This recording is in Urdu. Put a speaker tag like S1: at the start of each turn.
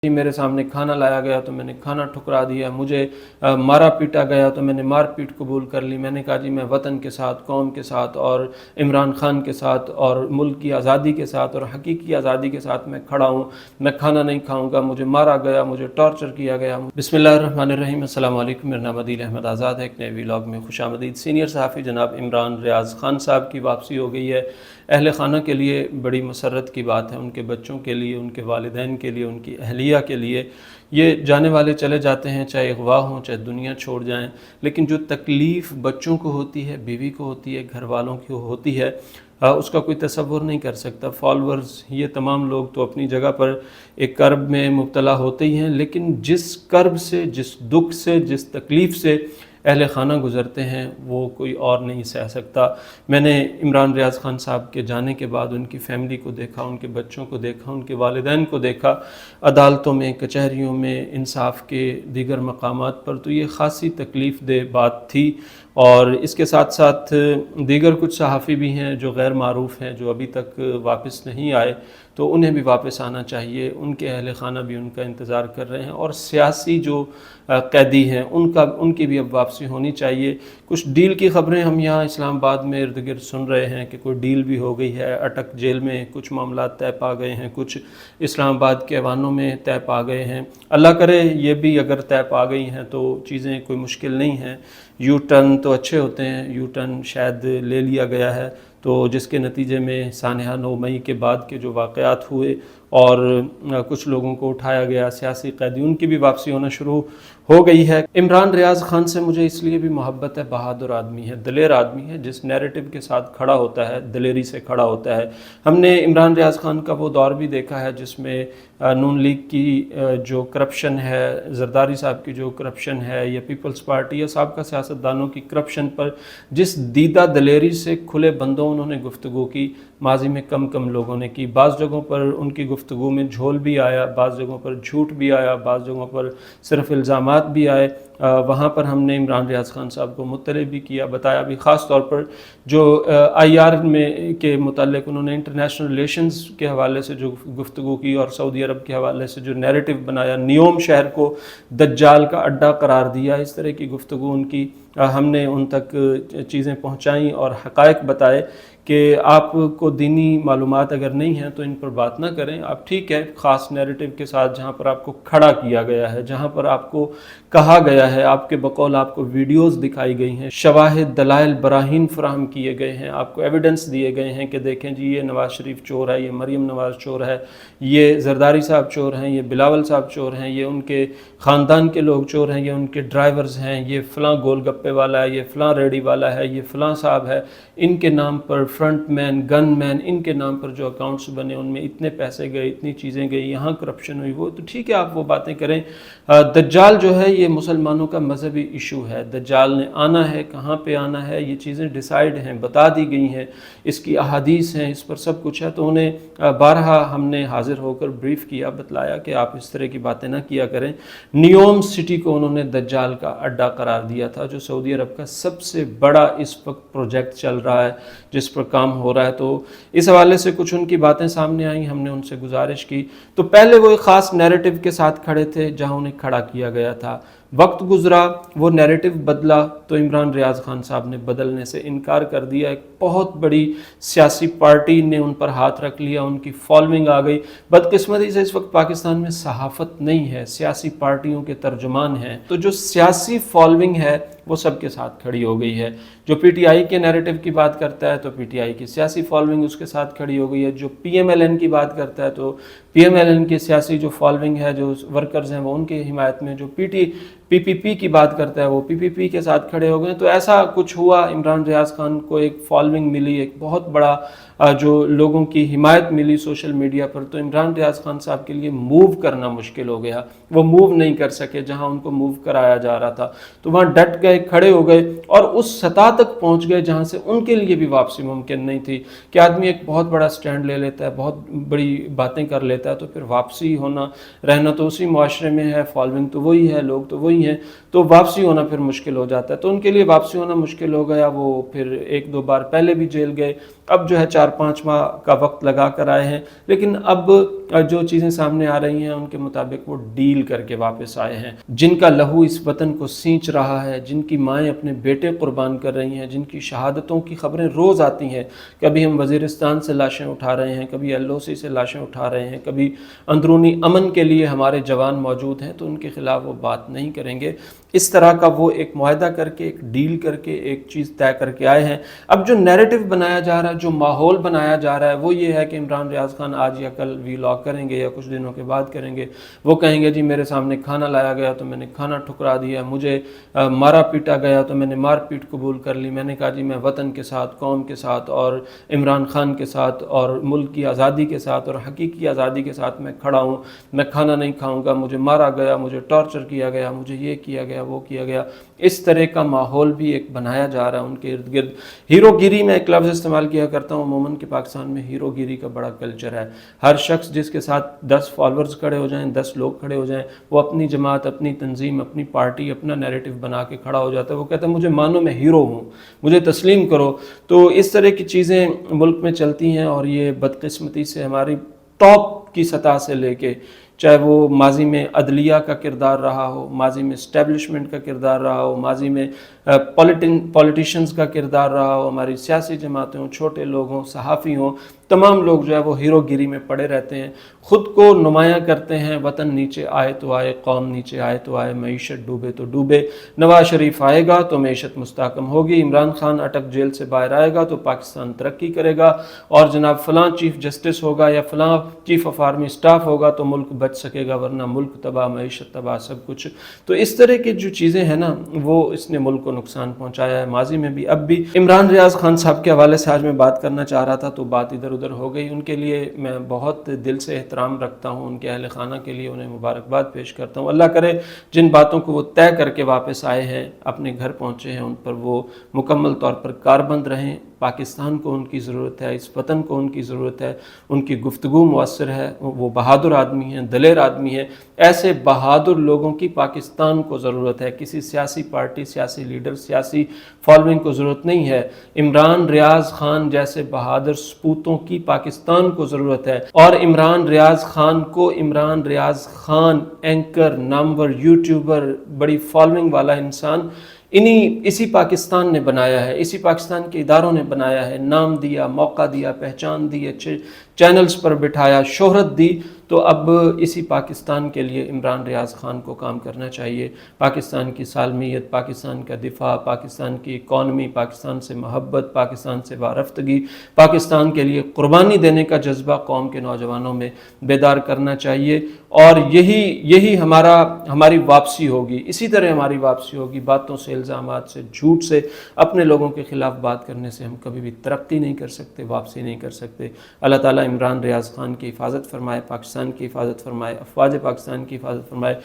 S1: میرے سامنے کھانا لایا گیا تو میں نے کھانا ٹھکرا دیا، مجھے مارا پیٹا گیا تو میں نے مار پیٹ قبول کر لی۔ میں نے کہا جی میں وطن کے ساتھ، قوم کے ساتھ اور عمران خان کے ساتھ اور ملک کی آزادی کے ساتھ اور حقیقی آزادی کے ساتھ میں کھڑا ہوں، میں کھانا نہیں کھاؤں گا، مجھے مارا گیا، مجھے ٹارچر کیا گیا۔ بسم اللہ الرحمن الرحیم، السلام علیکم، میرا نام عدیل احمد آزاد ہے۔ ایک نئے ولاگ میں خوش آمدید۔ سینئر صحافی جناب عمران ریاض خان صاحب کی واپسی ہو گئی ہے۔ اہل خانہ کے لیے بڑی مسرت کی بات ہے، ان کے بچوں کے لیے، ان کے والدین کے لیے، ان کی اہلیہ کے لیے۔ یہ جانے والے چلے جاتے ہیں، چاہے اغوا ہوں، چاہے دنیا چھوڑ جائیں، لیکن جو تکلیف بچوں کو ہوتی ہے، بیوی کو ہوتی ہے، گھر والوں کی ہوتی ہے، اس کا کوئی تصور نہیں کر سکتا۔ فالورز یہ تمام لوگ تو اپنی جگہ پر ایک کرب میں مبتلا ہوتے ہی ہیں، لیکن جس کرب سے، جس دکھ سے، جس تکلیف سے اہل خانہ گزرتے ہیں وہ کوئی اور نہیں سہ سکتا۔ میں نے عمران ریاض خان صاحب کے جانے کے بعد ان کی فیملی کو دیکھا، ان کے بچوں کو دیکھا، ان کے والدین کو دیکھا، عدالتوں میں، کچہریوں میں، انصاف کے دیگر مقامات پر، تو یہ خاصی تکلیف دہ بات تھی۔ اور اس کے ساتھ ساتھ دیگر کچھ صحافی بھی ہیں جو غیر معروف ہیں، جو ابھی تک واپس نہیں آئے، تو انہیں بھی واپس آنا چاہیے۔ ان کے اہل خانہ بھی ان کا انتظار کر رہے ہیں، اور سیاسی جو قیدی ہیں ان کی بھی اب واپسی ہونی چاہیے۔ کچھ ڈیل کی خبریں ہم یہاں اسلام آباد میں ارد گرد سن رہے ہیں کہ کوئی ڈیل بھی ہو گئی ہے، اٹک جیل میں کچھ معاملات طے پا گئے ہیں، کچھ اسلام آباد کے ایوانوں میں طے پا گئے ہیں۔ اللہ کرے یہ بھی اگر طے پا گئی ہیں تو چیزیں کوئی مشکل نہیں ہیں۔ یو ٹرن تو اچھے ہوتے ہیں، یو ٹرن شاید لے لیا گیا ہے، تو جس کے نتیجے میں سانحہ 9 مئی کے بعد کے جو واقعات ہوئے اور کچھ لوگوں کو اٹھایا گیا، سیاسی قیدی، ان کی بھی واپسی ہونا شروع ہو گئی ہے۔ عمران ریاض خان سے مجھے اس لیے بھی محبت ہے، بہادر آدمی ہے، دلیر آدمی ہے، جس نیریٹو کے ساتھ کھڑا ہوتا ہے، دلیری سے کھڑا ہوتا ہے۔ ہم نے عمران ریاض خان کا وہ دور بھی دیکھا ہے جس میں نون لیگ کی جو کرپشن ہے، زرداری صاحب کی جو کرپشن ہے، یا پیپلز پارٹی یا سابقہ سیاستدانوں کی کرپشن پر جس دیدہ دلیری سے کھلے بندوں انہوں نے گفتگو کی، ماضی میں کم لوگوں نے کی۔ بعض جگہوں پر ان کی گفتگو میں جھول بھی آیا، بعض جگہوں پر جھوٹ بھی آیا، بعض جگہوں پر صرف الزامات بھی آئے۔ وہاں پر ہم نے عمران ریاض خان صاحب کو مطلع بھی کیا، بتایا بھی، خاص طور پر جو آئی آر میں کے متعلق انہوں نے انٹرنیشنل ریلیشنز کے حوالے سے جو گفتگو کی، اور سعودی عرب کے حوالے سے جو نیریٹو بنایا، نیوم شہر کو دجال کا اڈا قرار دیا، اس طرح کی گفتگو ان کی ہم نے ان تک چیزیں پہنچائیں اور حقائق بتائے کہ آپ کو دینی معلومات اگر نہیں ہیں تو ان پر بات نہ کریں۔ آپ ٹھیک ہے خاص نیریٹو کے ساتھ جہاں پر آپ کو کھڑا کیا گیا ہے، جہاں پر آپ کو کہا گیا ہے، آپ کے بقول آپ کو ویڈیوز دکھائی گئی ہیں، شواہد، دلائل، براہین فراہم کیے گئے ہیں، آپ کو ایویڈنس دیے گئے ہیں کہ دیکھیں جی یہ نواز شریف چور ہے، یہ مریم نواز چور ہے، یہ زرداری صاحب چور ہیں، یہ بلاول صاحب چور ہیں، یہ ان کے خاندان کے لوگ چور ہیں، یہ ان کے ڈرائیورز ہیں، یہ فلاں گول گپے والا ہے، یہ فلاں ریڑی والا ہے، یہ فلاں صاحب ہے، ان کے نام پر فرنٹ مین، گن مین، ان کے نام پر جو اکاؤنٹس بنے ان میں اتنے پیسے گئے، اتنی چیزیں گئی، یہاں کرپشن ہوئی، وہ تو ٹھیک ہے آپ وہ باتیں کریں۔ دجال جو ہے یہ مسلمانوں کا مذہبی ایشو ہے، دجال نے آنا ہے، کہاں پہ آنا ہے، یہ چیزیں ڈیسائیڈ ہیں، بتا دی گئی ہیں، اس کی احادیث ہیں، اس پر سب کچھ ہے۔ تو انہیں بارہا ہم نے حاضر ہو کر بریف کیا، بتلایا کہ آپ اس طرح کی باتیں نہ کیا کریں۔ نیوم سٹی کو انہوں نے دجال کا اڈا قرار دیا تھا، جو سعودی عرب کا سب سے بڑا اس وقت پروجیکٹ چل رہا ہے، جس پر کام ہو رہا ہے۔ تو اس حوالے سے کچھ ان کی باتیں سامنے آئیں، ہم نے ان سے گزارش کی۔ تو پہلے وہ ایک خاص نیریٹو کے ساتھ کھڑے تھے جہاں انہیں کھڑا کیا گیا تھا، وقت گزرا، وہ نیریٹو بدلا تو عمران ریاض خان صاحب نے بدلنے سے انکار کر دیا۔ ایک بہت بڑی سیاسی پارٹی نے ان پر ہاتھ رکھ لیا، ان کی فالوئنگ آ گئی۔ بدقسمتی سے اس وقت پاکستان میں صحافت نہیں ہے، سیاسی پارٹیوں کے ترجمان ہیں، تو جو سیاسی فالوئنگ ہے وہ سب کے ساتھ کھڑی ہو گئی ہے۔ جو پی ٹی آئی کے نیریٹو کی بات کرتا ہے تو پی ٹی آئی کی سیاسی فالوئنگ اس کے ساتھ کھڑی ہو گئی ہے، جو پی ایم ایل این کی بات کرتا ہے تو پی ایم ایل این کی سیاسی جو فالوئنگ ہے، جو ورکرز ہیں وہ ان کی حمایت میں، جو پی پی پی کی بات کرتا ہے وہ پی پی پی کے ساتھ کھڑے ہو گئے۔ تو ایسا کچھ ہوا، عمران ریاض خان کو ایک فالوئنگ ملی، ایک بہت بڑا جو لوگوں کی حمایت ملی سوشل میڈیا پر، تو عمران ریاض خان صاحب کے لیے موو کرنا مشکل ہو گیا، وہ موو نہیں کر سکے جہاں ان کو موو کرایا جا رہا تھا، تو وہاں ڈٹ گئے، کھڑے ہو گئے اور اس سطح تک پہنچ گئے جہاں سے ان کے لیے بھی واپسی ممکن نہیں تھی کہ آدمی ایک بہت بڑا سٹینڈ لے لیتا ہے، بہت بڑی باتیں کر لیتا ہے، تو پھر واپسی ہونا، رہنا تو اسی معاشرے میں ہے، فالوئنگ تو وہی ہے، لوگ تو وہی ہیں، تو واپسی ہونا پھر مشکل ہو جاتا ہے۔ تو ان کے لیے واپسی ہونا مشکل ہو گیا، وہ پھر ایک دو بار پہلے بھی جیل گئے، اب جو ہے 4-5 ماہ کا وقت لگا کر آئے ہیں، لیکن اب جو چیزیں سامنے آ رہی ہیں ان کے مطابق وہ ڈیل کر کے واپس آئے ہیں۔ جن کا لہو اس وطن کو سینچ رہا ہے، جن کی مائیں اپنے بیٹے قربان کر رہی ہیں، جن کی شہادتوں کی خبریں روز آتی ہیں، کبھی ہم وزیرستان سے لاشیں اٹھا رہے ہیں، کبھی LOC سے لاشیں اٹھا رہے ہیں، کبھی اندرونی امن کے لیے ہمارے جوان موجود ہیں، تو ان کے خلاف وہ بات نہیں کریں گے۔ اس طرح کا وہ ایک معاہدہ کر کے، ایک ڈیل کر کے، ایک چیز طے کر کے آئے ہیں۔ اب جو نیریٹو بنایا جا رہا ہے، جو ماحول بنایا جا رہا ہے، وہ یہ ہے کہ عمران ریاض خان آج یا کل ویلاگ کریں گے یا کچھ دنوں کے بعد کریں گے، وہ کہیں گے جی میرے سامنے کھانا لایا گیا تو میں نے کھانا ٹھکرا دیا، مجھے مارا پیٹا گیا تو میں نے مار پیٹ قبول کر لی، میں نے کہا جی میں وطن کے ساتھ، قوم کے ساتھ اور عمران خان کے ساتھ اور ملک کی آزادی کے ساتھ اور حقیقی آزادی کے ساتھ میں کھڑا ہوں، میں کھانا نہیں کھاؤں گا، مجھے مارا گیا، مجھے ٹارچر کیا گیا، مجھے یہ کیا گیا، وہ کیا گیا۔ اس طرح کا ماحول بھی ایک بنایا جا رہا ہے ان کے ارد گرد۔ ہیرو گیری میں ایک لفظ استعمال کیا کرتا ہوں، عموماً کہ پاکستان میں ہیرو گیری کا بڑا کلچر ہے۔ ہر شخص جس کے ساتھ 10 فالورز کھڑے ہو جائیں، 10 لوگ کھڑے ہو جائیں، وہ اپنی جماعت، اپنی تنظیم، اپنی پارٹی، اپنا نیریٹو بنا کے کھڑا ہو جاتا ہے۔ وہ کہتا ہے مجھے مانو میں ہیرو ہوں، مجھے تسلیم کرو۔ تو اس طرح کی چیزیں ملک میں چلتی ہیں، اور یہ بدقسمتی سے ہماری ٹاپ کی سطح سے لے کے، چاہے وہ ماضی میں عدلیہ کا کردار رہا ہو، ماضی میں اسٹیبلشمنٹ کا کردار رہا ہو، ماضی میں پولیٹیشنز کا کردار رہا ہو، ہماری سیاسی جماعتیں ہوں، چھوٹے لوگ ہوں، صحافی ہوں، تمام لوگ جو ہے وہ ہیرو گیری میں پڑے رہتے ہیں، خود کو نمایاں کرتے ہیں، وطن نیچے آئے تو آئے، قوم نیچے آئے تو آئے، معیشت ڈوبے تو ڈوبے، نواز شریف آئے گا تو معیشت مستحکم ہوگی، عمران خان اٹک جیل سے باہر آئے گا تو پاکستان ترقی کرے گا، اور جناب فلاں چیف جسٹس ہوگا یا فلاں چیف آف آرمی سٹاف ہوگا تو ملک بچ سکے گا، ورنہ ملک تباہ، معیشت تباہ، سب کچھ۔ تو اس طرح کی جو چیزیں ہیں نا، وہ اس نے ملک کو نقصان پہنچایا ہے، ماضی میں بھی، اب بھی۔ عمران ریاض خان صاحب کے حوالے سے آج میں بات کرنا چاہ رہا تھا تو بات ادھر ادھر ہو گئی۔ ان کے لیے میں بہت دل سے احترام رکھتا ہوں، ان کے اہل خانہ کے لیے انہیں مبارکباد پیش کرتا ہوں۔ اللہ کرے جن باتوں کو وہ طے کر کے واپس آئے ہیں، اپنے گھر پہنچے ہیں، ان پر وہ مکمل طور پر کاربند رہیں۔ پاکستان کو ان کی ضرورت ہے، اس وطن کو ان کی ضرورت ہے، ان کی گفتگو مؤثر ہے، وہ بہادر آدمی ہیں، دلیر آدمی ہیں۔ ایسے بہادر لوگوں کی پاکستان کو ضرورت ہے، کسی سیاسی پارٹی، سیاسی لیڈر، سیاسی فالوئنگ کو ضرورت نہیں ہے۔ عمران ریاض خان جیسے بہادر سپوتوں کی پاکستان کو ضرورت ہے، اور عمران ریاض خان کو، عمران ریاض خان اینکر، نامور یوٹیوبر، بڑی فالوئنگ والا انسان، اسی پاکستان نے بنایا ہے، اسی پاکستان کے اداروں نے بنایا ہے، نام دیا، موقع دیا، پہچان دی، اچھے چینلز پر بٹھایا، شہرت دی۔ تو اب اسی پاکستان کے لیے عمران ریاض خان کو کام کرنا چاہیے۔ پاکستان کی سالمیت، پاکستان کا دفاع، پاکستان کی اکانومی، پاکستان سے محبت، پاکستان سے وارفتگی، پاکستان کے لیے قربانی دینے کا جذبہ قوم کے نوجوانوں میں بیدار کرنا چاہیے، اور یہی ہماری واپسی ہوگی۔ اسی طرح ہماری واپسی ہوگی، باتوں سے، الزامات سے، جھوٹ سے، اپنے لوگوں کے خلاف بات کرنے سے ہم کبھی بھی ترقی نہیں کر سکتے، واپسی نہیں کر سکتے۔ اللہ تعالیٰ عمران ریاض خان کی حفاظت فرمائے، پاکستان کی حفاظت فرمائے، افواج پاکستان کی حفاظت فرمائے۔